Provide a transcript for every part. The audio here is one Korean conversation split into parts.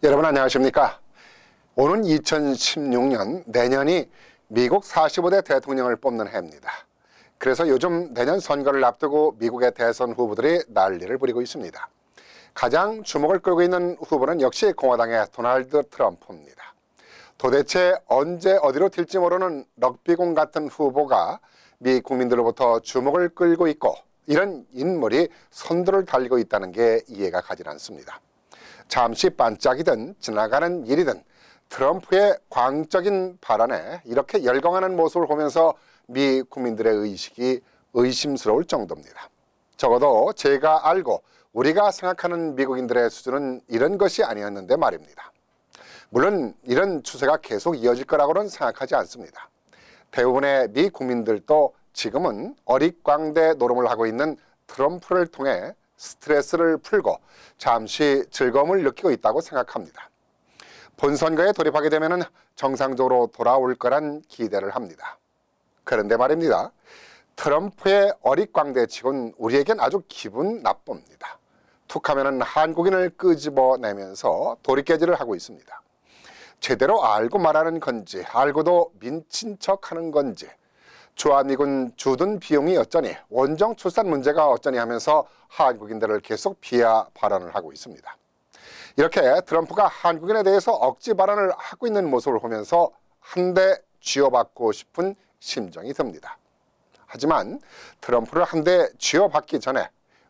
여러분 안녕하십니까? 오는 2016년 내년이 미국 45대 대통령을 뽑는 해입니다. 그래서 요즘 내년 선거를 앞두고 미국의 대선 후보들이 난리를 부리고 있습니다. 가장 주목을 끌고 있는 후보는 역시 공화당의 도널드 트럼프입니다. 도대체 언제 어디로 튈지 모르는 럭비공 같은 후보가 미 국민들로부터 주목을 끌고 있고 이런 인물이 선두를 달리고 있다는 게 이해가 가지 않습니다. 잠시 반짝이든 지나가는 일이든 트럼프의 광적인 발언에 이렇게 열광하는 모습을 보면서 미 국민들의 의식이 의심스러울 정도입니다. 적어도 제가 알고 우리가 생각하는 미국인들의 수준은 이런 것이 아니었는데 말입니다. 물론 이런 추세가 계속 이어질 거라고는 생각하지 않습니다. 대부분의 미 국민들도 지금은 어릿광대 노름을 하고 있는 트럼프를 통해 스트레스를 풀고 잠시 즐거움을 느끼고 있다고 생각합니다. 본선거에 돌입하게 되면 정상적으로 돌아올 거란 기대를 합니다. 그런데 말입니다. 트럼프의 어릿광대치곤 우리에겐 아주 기분 나쁩니다. 툭하면 한국인을 끄집어내면서 도리깨질을 하고 있습니다. 제대로 알고 말하는 건지 알고도 민친 척하는 건지 주한미군 주둔 비용이 어쩌니 원정 출산 문제가 어쩌니 하면서 한국인들을 계속 비하 발언을 하고 있습니다. 이렇게 트럼프가 한국인에 대해서 억지 발언을 하고 있는 모습을 보면서 한 대 쥐어받고 싶은 심정이 듭니다. 하지만 트럼프를 한 대 쥐어받기 전에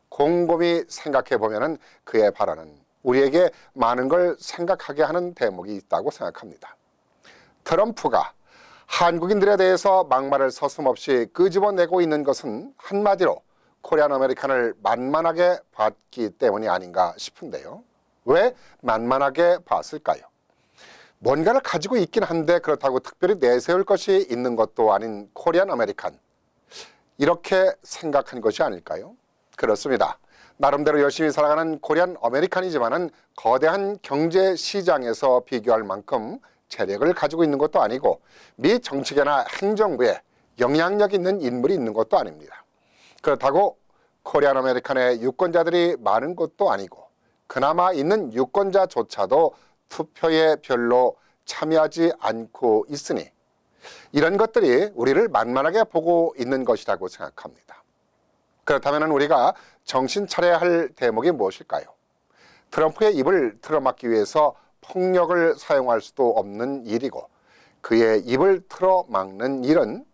곰곰이 생각해 보면 그의 발언은 우리에게 많은 걸 생각하게 하는 대목이 있다고 생각합니다. 트럼프가 한국인들에 대해서 막말을 서슴없이 끄집어내고 있는 것은 한마디로 코리안 아메리칸을 만만하게 봤기 때문이 아닌가 싶은데요. 왜 만만하게 봤을까요? 뭔가를 가지고 있긴 한데 그렇다고 특별히 내세울 것이 있는 것도 아닌 코리안 아메리칸, 이렇게 생각한 것이 아닐까요? 그렇습니다. 나름대로 열심히 살아가는 코리안 아메리칸이지만은 거대한 경제 시장에서 비교할 만큼 재력을 가지고 있는 것도 아니고 미 정치계나 행정부에 영향력 있는 인물이 있는 것도 아닙니다. 그렇다고 코리안 아메리칸의 유권자들이 많은 것도 아니고 그나마 있는 유권자조차도 투표에 별로 참여하지 않고 있으니 이런 것들이 우리를 만만하게 보고 있는 것이라고 생각합니다. 그렇다면 우리가 정신 차려야 할 대목이 무엇일까요? 트럼프의 입을 틀어막기 위해서 폭력을 사용할 수도 없는 일이고 그의 입을 틀어막는 일은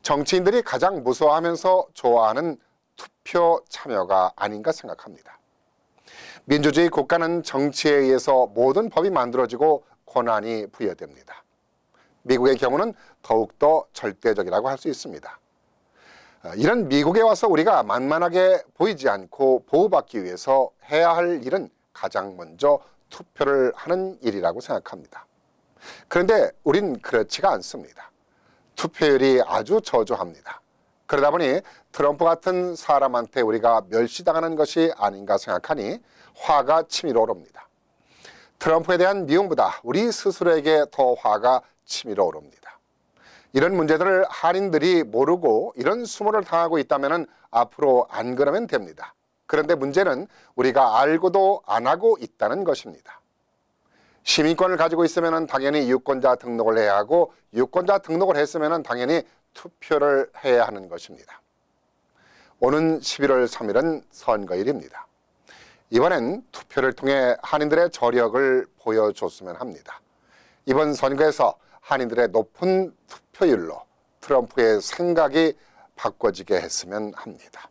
정치인들이 가장 무서워하면서 좋아하는 투표 참여가 아닌가 생각합니다. 민주주의 국가는 정치에 의해서 모든 법이 만들어지고 권한이 부여됩니다. 미국의 경우는 더욱더 절대적이라고 할 수 있습니다. 이런 미국에 와서 우리가 만만하게 보이지 않고 보호받기 위해서 해야 할 일은 가장 먼저 투표를 하는 일이라고 생각합니다. 그런데 우린 그렇지가 않습니다. 투표율이 아주 저조합니다. 그러다 보니 트럼프 같은 사람한테 우리가 멸시당하는 것이 아닌가 생각하니 화가 치밀어 오릅니다. 트럼프에 대한 미움보다 우리 스스로에게 더 화가 치밀어 오릅니다. 이런 문제들을 한인들이 모르고 이런 수모를 당하고 있다면 앞으로 안 그러면 됩니다. 그런데 문제는 우리가 알고도 안 하고 있다는 것입니다. 시민권을 가지고 있으면 당연히 유권자 등록을 해야 하고 유권자 등록을 했으면 당연히 투표를 해야 하는 것입니다. 오는 11월 3일은 선거일입니다. 이번엔 투표를 통해 한인들의 저력을 보여줬으면 합니다. 이번 선거에서 한인들의 높은 투표율로 트럼프의 생각이 바꿔지게 했으면 합니다.